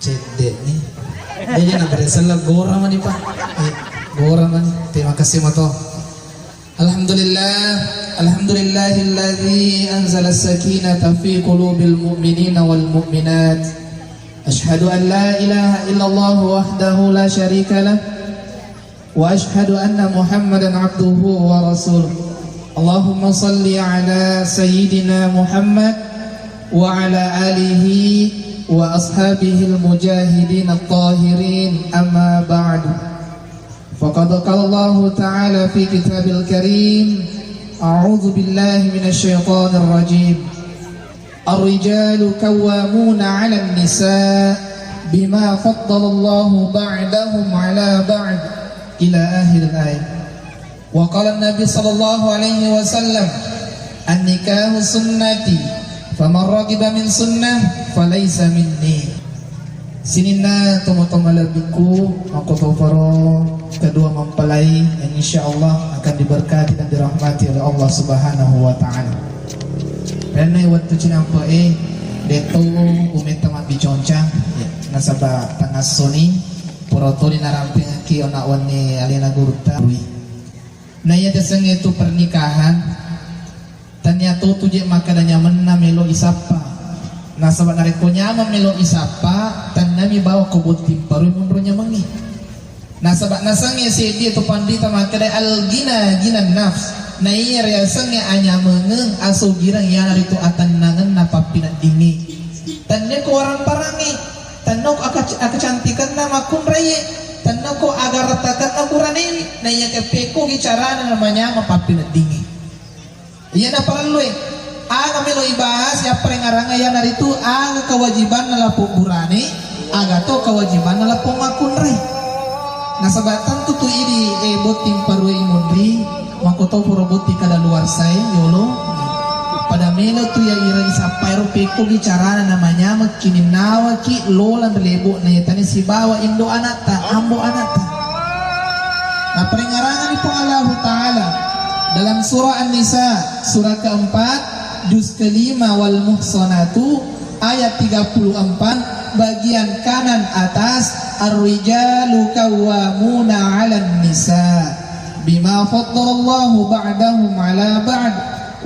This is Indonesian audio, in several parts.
Cedek nih. Dia nak bersalah gora mani pak. Gora mani. Terima kasih mato. Alhamdulillahilladzi anzala as-sakinata fi qulubil mu'minina wal mu'minat. Ashhadu an la ilaha illallah wahdahu la syarika lah. Wa ashhadu anna Muhammadan abduhu wa rasuluh. Allahumma salli ala sayyidina Muhammad wa ala alihi wa ashabihil mujahidin at-tahirin amma ba'du. Faqad qala Allah ta'ala fi kitabil karim, a'udzu billahi minasy syaithanir rajim. Ar-rijalu qawwamuna 'alan nisa bima faddala Allah ba'dahum 'ala ba'd ila akhir ayat. Wa qala an-nabi sallallahu alaihi wasallam, an-nikahu sunnati faman ragiba min sunnah falaysa minni. Sinina tomo-tomo labiku aku tofaro kedua mempelai yang insyaallah akan diberkati dan dirahmati oleh Allah Subhanahu wa taala. Karena waktu cinampa deto umeta mabiconcang nasaba tangas soni porotoli naramping ki ona wani alina gurta. Nah ya dasang itu pernikahan tanya tu je maka dan nyaman na melo isapa. Nah sabat nareko nyaman melo isapa tan nami bawa ko butim baru mundunya mangi. Nah sabat nasange si dia tu pandita maka da al gina nafs. Nah iya riasange anya mengeng aso girang ya naritu atanangan na papina dingi. Tanne ko orang parangi. Tanok aka cantikan na makun raye. Tanok ko agar ratakan na kurane. Nah iya kepeko gicara namanya mapapina dingi. Iya na paraloy. Aga melo ibahas ya prengaranga ya naritu aga kewajiban na lapo burane, aga to kewajiban na lapo makunray. Nasabatan tutu idi boting parwe imundri, makoto puro boti kada luar say yolo. Pada melo tu ya ira isapayro peko bicara namanya makinin nawa ki lolan lebo na yatani si bawa indo anata, ambo anata. Na prengaranga ni po Allah Ta'ala dalam surah An-Nisa surah keempat juz kelima wal muhsanatu ayat 34 bagian kanan atas ar-rijalu qawwamuna 'alan nisa bima faddalallahu ba'dahum 'ala ba'd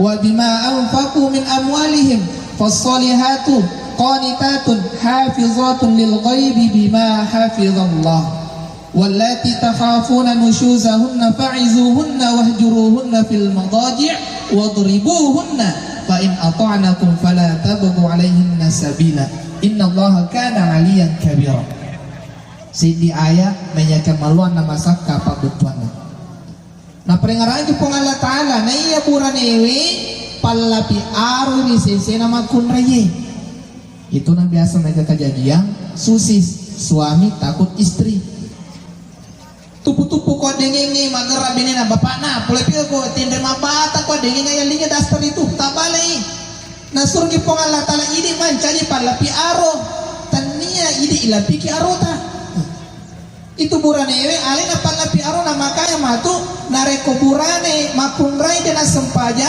wa bima anfaqu min amwalihim fas-salihatu qanitatun hafizatun lil ghaibi bima hafizallah. Wallati takhafuna nushuzahunna fa'izuhunna wahjuruhunna fil madaji' wadribuhunna fa in ata'nakum fala tabghu 'alayhinna sabila innallaha kana 'aliyan kabira. Sidi ayat menyatakan maluan nama sakka pabutuana. Na prengaran pong Allah Ta'ala na iya buranewe palapi aru ni sese nama kunraye. Itu na biasa mereka kejadian susis suami takut istri. Tupu-tupu ko dengengi magara benena bapana pula pila ko tindem mabata ko dengenga yang linga dastar itu tabalai nasurgi pong Allah Ta'ala ini mancali palapi aro tania ini ilapi ki aro ta itu buranewe alina palapi aro na makanya matu nareko burane makunrai dena sempaja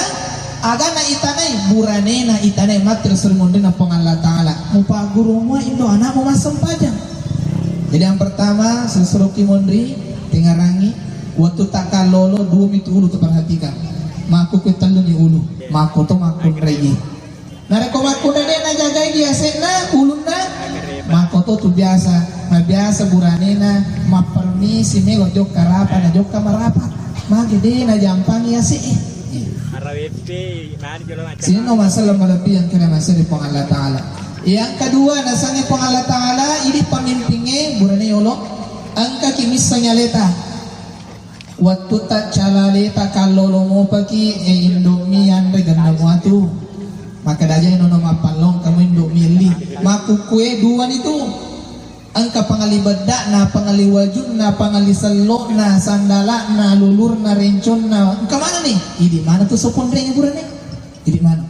aga na itanai burane na itanai matri sermonde na pong Allah Ta'ala mupa guru mo indo anak mo masempaja. Jadi yang pertama sesuruki mondri tengarangi waktu tak kalolo dua itu ulu terperhatikan maku ketalu ni ulu maku to maku reye nareko maku dade na jagai dia sena uluna maku to tu biasa ma biasa buranena ma permisi melo jok karapa na jok kamarapa ma gede na jampang ya si sino masalah malapi yang kena masalah di pong Allah Ta'ala. Yang kedua nasangnya pong Allah Ta'ala ini pemimpinnya burane yolo angka kimis sanyaleta waktu tak calaleta kalau lomo pagi indomie yang ganda muatu maka daja nono mapalong kamu indomie li maku kue dua itu angka pangali bedak na pangali wajun na pangali selok na sandala na lulur na rencon na ke mana nih di mana tuh sopon reng burane di mana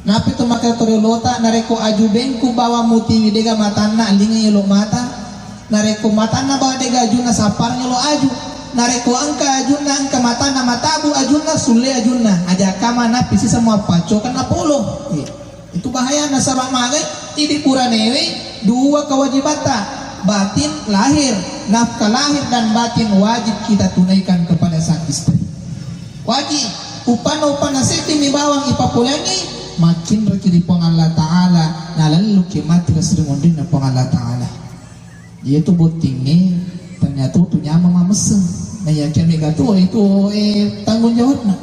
napi tu maka toriolota nareko aju bengku bawa muti widega matana lingi yelo mata nareko matana bawa dega ajuna saparnya lo aju nareko angka ajuna angka matana matabu ajuna sule ajuna aja kama napi si semua pacokan na polo itu bahaya nasabak magai ini puranewe dua kewajibata, batin lahir, nafkah lahir dan batin wajib kita tunaikan kepada sang istri. Wajib upana seti mi bawang ipapulangi makin rekili pong Allah Ta'ala na lalu mati keseringon din na pong Allah Ta'ala. Itu butingnya ternyata itu nyama mameseng na yakin mega tuh itu tanggung jawab na.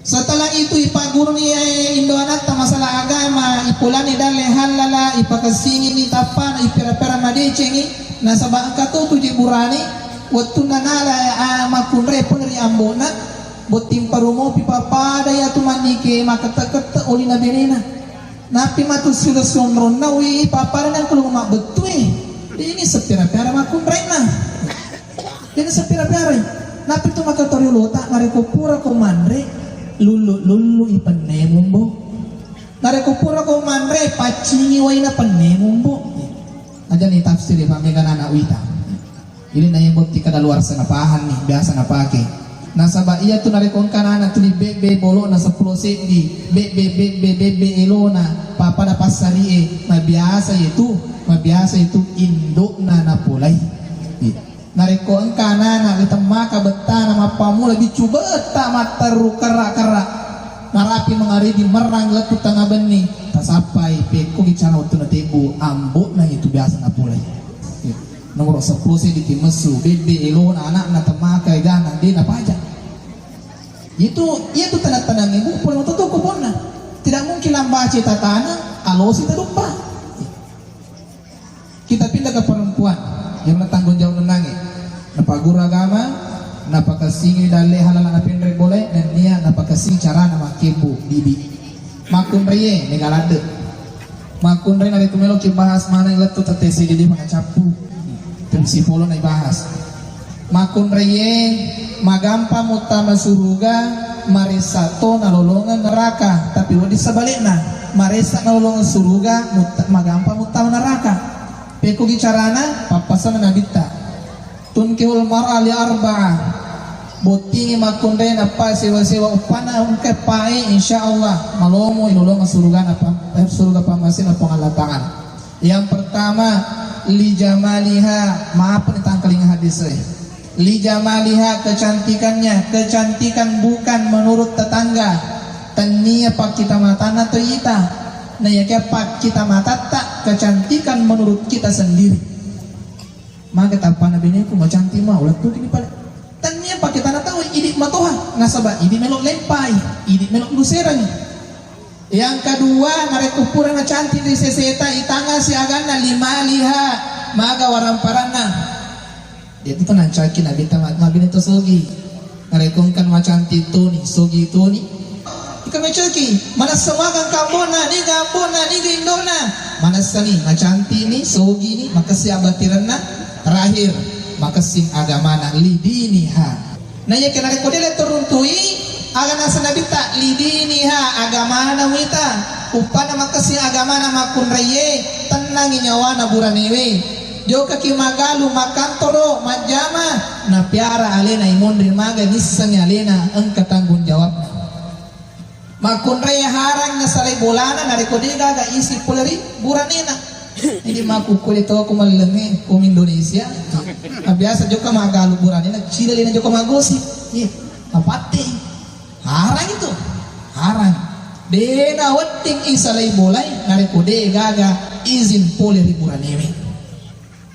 Setelah itu ipaguru ni Indoanata masalah agama ipulani dale halala ipakasingi ni tapan ipera-pera madece na sa bangka to jiburani waktu nanala makunre punri ambona botim parumo pipapada ya tu manike makata-kata oli na benena napi matu sila sonron na wi papara nang kulung mak betue ini sepira-pira makunre na ini sepira-pira napi tu makatori lota ngareko pura komandre lulu ipanemumbo narekupura ko manre pacingi waina panemumbo aja nih tafsir ya pamegan anak wita ini na yang bukti kada luar sana pahan nih biasa na pake nasaba iya tu narekon kanana tu di bebe bolo na 10 sendi bebe elona papa da pasari mabiasa itu induk na pulai nareko engkana na litemaka betana mapamu lagi coba tak mataru kera narapi mengaridi merang letu tengah benih tak sampai peko gicana waktu na tebu ambuk na itu biasa na pulai nomor 10 sedikit mesu bebe elo na anak na temaka gana dia na pajak itu tanda-tanda ibu pun waktu tu kupona tidak mungkin lambaci tatana alosi terlupa. Kita pindah ke perempuan yang tanggung jawab nenangi napagur agama napakasing dale halal na pinre boleh dan dia napakasing cara nama kebu bibi makun reye negalade makun reye na tumelo ki bahas mana yang letu tetesi di mga capu fungsi polo na ibahas makun reye magampa mutama suruga marisato nalolongan neraka tapi wadi sebalikna marisa nalolongan suruga magampa mutama neraka peko gicarana papasan nabita tunkihul mar'a li arba'ah botingi makunde apa sewa-sewa upana ungke pae insyaallah malomo inulong surga apa surga pamasin apa ngalatangan. Yang pertama li jamaliha maaf nih tangkeling hadis li jamaliha kecantikan bukan menurut tetangga tania pak kita matana atau ita nah ya pak kita mata tak kecantikan menurut kita sendiri maka tanpa nabi ini aku mau cantik mah ulah tuh ini pada tanya pak kita nak tahu idik matoha nasabah idik melok lempai idik melok luserang. Yang kedua narekupuran na cantik di seseta itanga si agana lima liha maga waramparana dia itu kan cakin nabi tamat nabi itu sogi narekungkan macam itu nih sogi itu nih kami ceki mana semagang kambona ni indona mana sani macanti ni sogi ni makasih abatirana terakhir makasih agama na lidiniha nanya kena rekodele turuntui agama sanabita lidiniha agama na wita upana makasih agama na makun reye tenangi nyawa na buranewe jo kaki magalu makantoro majama na piara alena imondri maga nisang alena engka tanggung jawab makun raya harang na salay bolana na rekodiga ga isi puleri buranina hindi makukulit ako kumalangi kum Indonesia biasa juga magalu buranina chile na juga magosi apati harang itu harang dena weting isalay bolay na rekodiga ga izin puleri buranime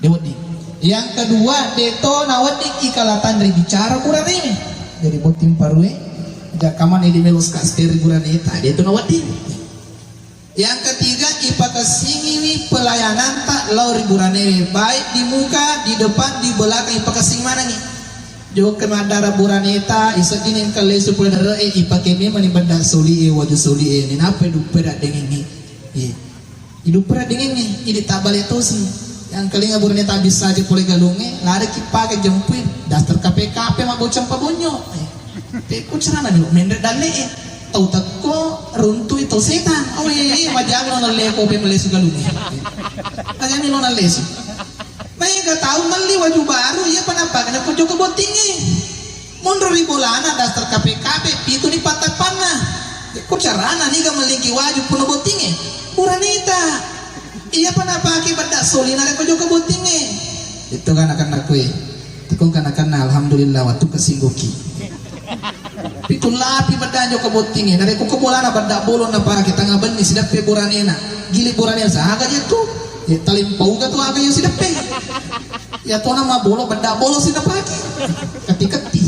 dewedi. Yang kedua deto na weting ikalatan dari bicara buranime jadi botim parue kaman ini melus kasteri buranita dia tu nawati. Yang ketiga ipakasingi pelayanan tak lauri burane baik di muka di depan di belakang ipakasing mana ni jo kena darah buranita isaginin kale supaya darah ipakemi mani benda soli waju soli ni napa hidup perak dengan ni hidup perak dengan ni ini tak balik tu sih yang kelinga buranita bisa aja boleh galunge lari kipakai jemput dasar KPKP mak bocam pabunyo peko cerana nih mendek dale tau tako runtu itu setan wajah lo nale kopi melesu galungi aja nih lo nale su mereka tahu meli waju baru ya kenapa kena pujo kebotingi mundur di bolana dasar KPKP itu di patah panah kok carana nih gak melingki waju puno botingi buranita Iya pa napaki benda soli na ko juga buting itu kan akan aku tekong kan akan alhamdulillah waktu kesingguki itu lapi benda jo kebuting nare ko kebola na benda bolon na pa kita ngaben ni sidap pe buranena gili buranena sa aga je tu ya talimpau ka tu aga yo sidap pe ya to na mabolo benda bolo sidap pagi keti-keti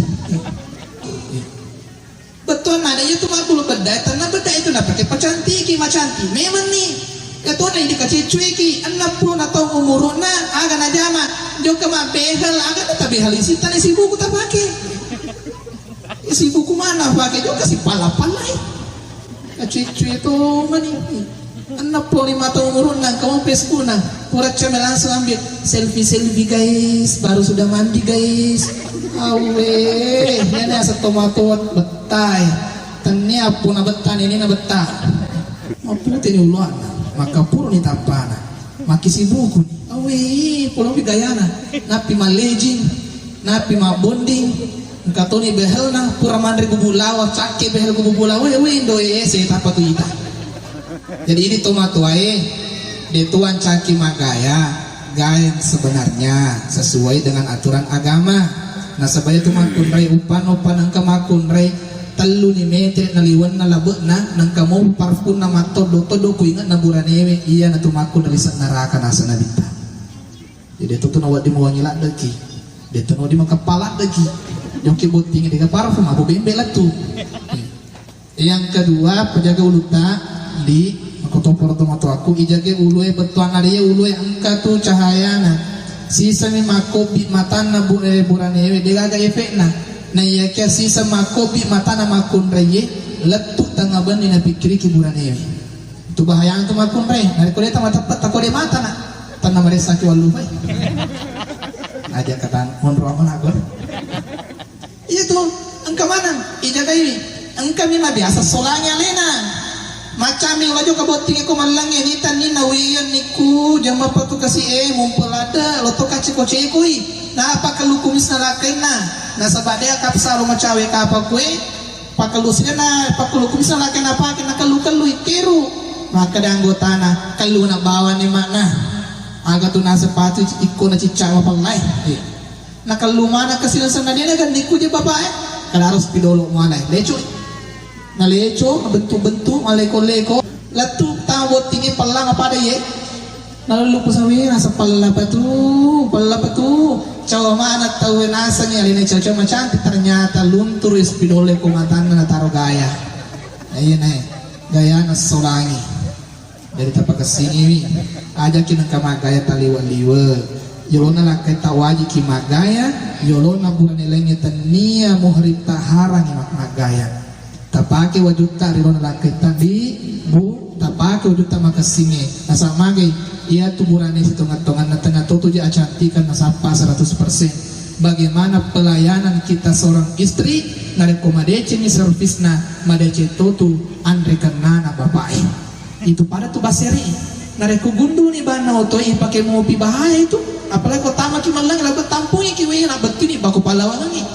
betul nada itu mabulu benda tanah benda itu na pakai pacanti macanti memang nih kato na hindi kasi cuiki anak pun atau umurun na aga na jama jo ka mabehal aga na tabehal isita na si buku tapake si buku mana pake jo kasi pala-palay cuik-cuik itu mani anak pun 5 tahun umurun na kamu Facebook na purat siya langsung ambil selfie guys baru sudah mandi guys awe yan na sa tomato at betay tanya pun na betan ini na betah maputi ni uluan maka puro ni tapana makisibuku awi pulau bigayana napi malejing napi mabonding katoni behel na pura mandri gubulawa cake behel gubulawa we indo se tapatu ita jadi ini tomato ae de tuan caki magaya gaya sebenarnya sesuai dengan aturan agama nah sebaya tu makun rai upan angka makun rai telu ni metre na liwan na labo na nang kamu parfum na matodo ko ingat na buranewe iya na tumakon na lisan neraka nasa nabita jadi itu tuh nawat di mawangila dagi dia tuh nawat di makapala dagi yung kibot tinggi dengan parfum aku bembelat tuh yang kedua penjaga uluta di makotopor tomato aku ijage ulue betuan dia ulue angka tuh cahaya na sisa mi makobi matan na buranewe dia agak efek na iya kya sisa makobi mata na makun reye letuk tangaban ni napikiri kiburan ewe itu bahaya itu makun reye nari ko deta mata tako de mata na tanah marisa ki walu bay aja kata monro amon agor itu engka mana ijaga ini engka mi biasa solanya lena macam yang laju kaboting ko malangnya ni tan ni nawiyan niku jama patu kasi mumpelada loto kaci ko cekui na apa kalukumis na lakay na sabadea kapsa lumacawe ka apa kue pakalusnya na pakalukumis na lakay na pakin na kalukalu ikiru maka da anggota na kalu na bawa ni mana aga tu na sepatu iko na cica mapalay na kalumana kasi na dia na gandiku je babae kada harus pidolo mo alay lecho na lecho bentuk-bentuk maleko-leko latu tawot tinggi palang apa ada ye nalulupo sa wira sa palapa tu cawa mana tahu nasanya ini cawa cantik ternyata luntur ispidole kumatan na taro gaya ayun gaya na solangi dari tapak kesini ajakin ka magaya taliwa-liwa yolona lakay tawaji ki magaya yolona bulan nilainya tania muhrib taharang magaya tapake wajuta rilona lakay tadi bu tapake wajuta makasinge nasa magay ia tuburannya hitungan-hitungan na tengah tutu dia cantikan nasapa 100%. Bagaimana pelayanan kita seorang istri nare komadece ni servisna madece tutu andre kenana bapak itu pada tu baseri nare ku gundu ni bana otoi pakai mopi bahaya itu apalagi kau tamak ki malang lagu tampungi ki we na betul ni baku palawangi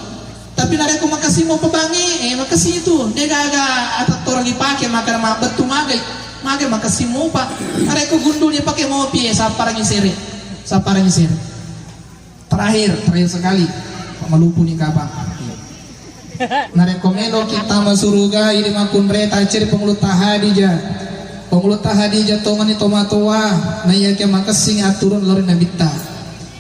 tapi nare ku makasih mau pebangi makasih itu dia gaga atat orang dipakai maka betul magai makasih mo pa are ko gundul niya pakai mopi saparang isiri terakhir sekali malupu ni kabang narekomelo kita masuruga ini makunre tacir pengulut tahadija tongan ni tomatowa na iya ke makasing aturun lori nabita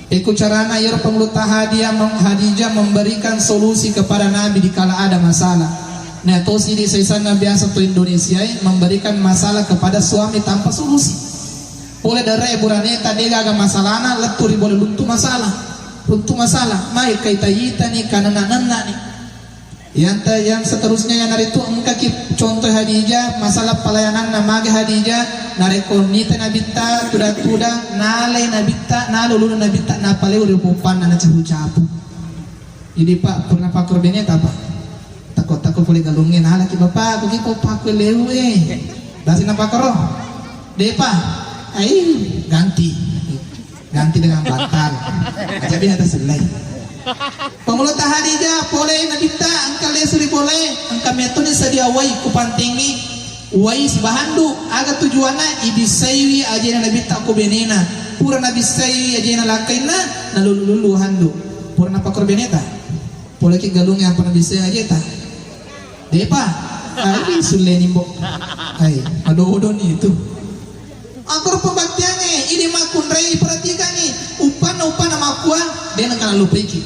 iku carana yer pengulut Hadijah memberikan solusi kepada Nabi dikala ada masalah. Nah, tosi di sana biasa tuh Indonesia memberikan masalah kepada suami tanpa solusi. Boleh dari burannya tadi gak masalahna leturi boleh luntu masalah. Mai kaitayita nih karena nih. Yang seterusnya yang dari itu engkau contoh Hadijah masalah pelayanan nama Hadijah nareko nita nabita tuda nalai nabita nalulu nabita napale uri popan nana capu. Jadi Pak pernah pakur benet apa? Takut boleh galungin ala ki bapak aku ki paku lewe dasi napa karo depa ganti dengan bantal aja biar ada selai pengulut Hadijah boleh nabita angka lesuri boleh angka metode sediawai ku pantingi wais bahandu aga tujuanna ibisaywi ajena nabi ta ko benena pura nabi saywi ajena lakaina nalulu handu pura na pakor beneta pula ki galung yang pernah bisa ajeta depa ai suleni mbok ai ado-odo ni itu akor pembaktiannya ini makun rei perhatikan nih upan makua dia nak lupa iki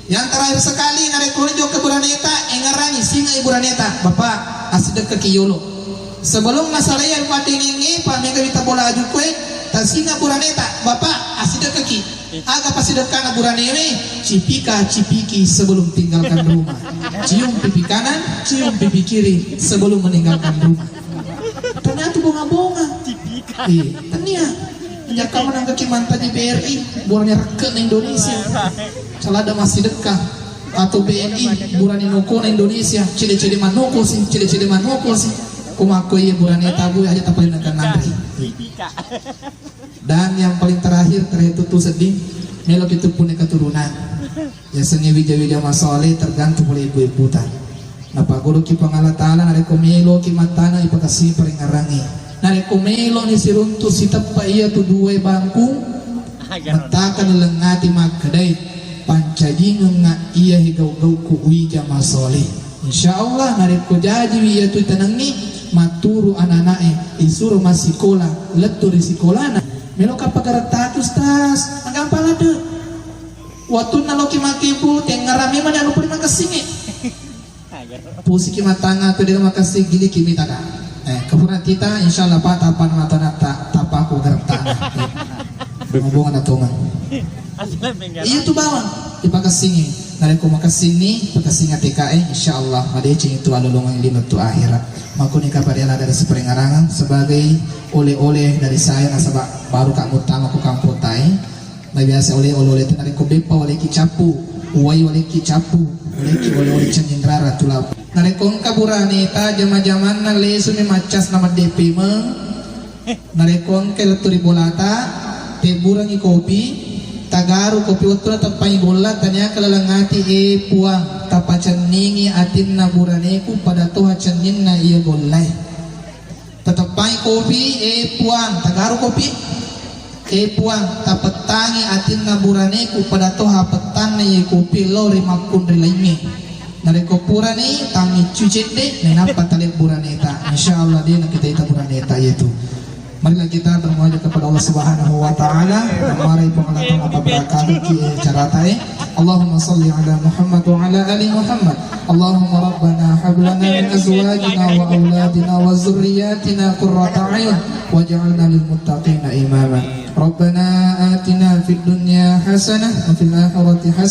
yang terakhir sekali narekoni jo ke buraneta engarani singa ibu buraneta bapak asidek ke kiyolo sebelum masalah yang patiningi pamega kita bola aju kue tasinga buraneta bapak asidek ke ki aga pasidekana buraneme cipiki sebelum tinggalkan rumah cium pipi kanan cium pipi kiri sebelum meninggalkan rumah ternyata bunga-bunga iya tania menjaga menangga kimanta di BRI burannya reken Indonesia celada masih dekat atau BNI burani noko Indonesia cile-cile manoko sih kumaku iya burani tabu aja tak paling nekan nanti dan yang paling terakhir itu sedih melok itu punya keturunan ya seni wija-wija masoleh tergantung oleh ibu-ibu tan napa guru ki pangala taala nareko melo ki matana ipakasi peringarangi nareko melo ni siruntu sitapa iya tu dua bangku matakan lengati makadai pancadingung nga iya higau-gau ku wija masoleh insyaallah nareko jadi iya tu tenangi maturu anak-anake isuru masikola letur sikolana melo kapagarat tatus tas anggang palade waktu naloki makipu tengarami mana anu puri makasingi pusiki matanga tu dia makasih gili kimi tada kepuran kita insyaallah pak tapan matana tapaku garap tanah hubungan atongan iya tu bawang dipakasingi nareko makasini pakasinga TKE insyaallah ade cing itu alulungan lima tu akhirat makuni kapadela dari seperingarangan sebagai oleh-oleh dari saya nasabak baru kak mutama ku kampotai na biasa oleh-oleh itu nareko bepa oleh kicapu uwai oleh kicapu oleh cenyendrara tulap nareko kaburani ta jama-jaman na lesu ni macas nama DP meng nareko ke leturi bolata teburangi kopi tagaru kopi waktu tapai bola tanya kelalangati puang tapacan ningi atin na buraneku pada toha canin na iya bolai tatapai kopi puang tagaru kopi puang tapatangi atin na buraneku pada toha petan na iya kopi lori makun rilaimi nareko purani tami cucet deh nenapa talik buraneta insyaallah dia nak kita buraneta yaitu. Marilah kita bermuajah kepada Allah Subhanahu wa taala. Mari pengalatan apa berkah ki caratai. Allahumma shalli ala Muhammad wa ala ali Muhammad. Allahumma rabbana hab lana min azwajina wa auladina wa zurriyyatina qurrata a'yun waj'alna lil muttaqina imama. Rabbana atina fid dunya hasanah wa fil akhirati hasanah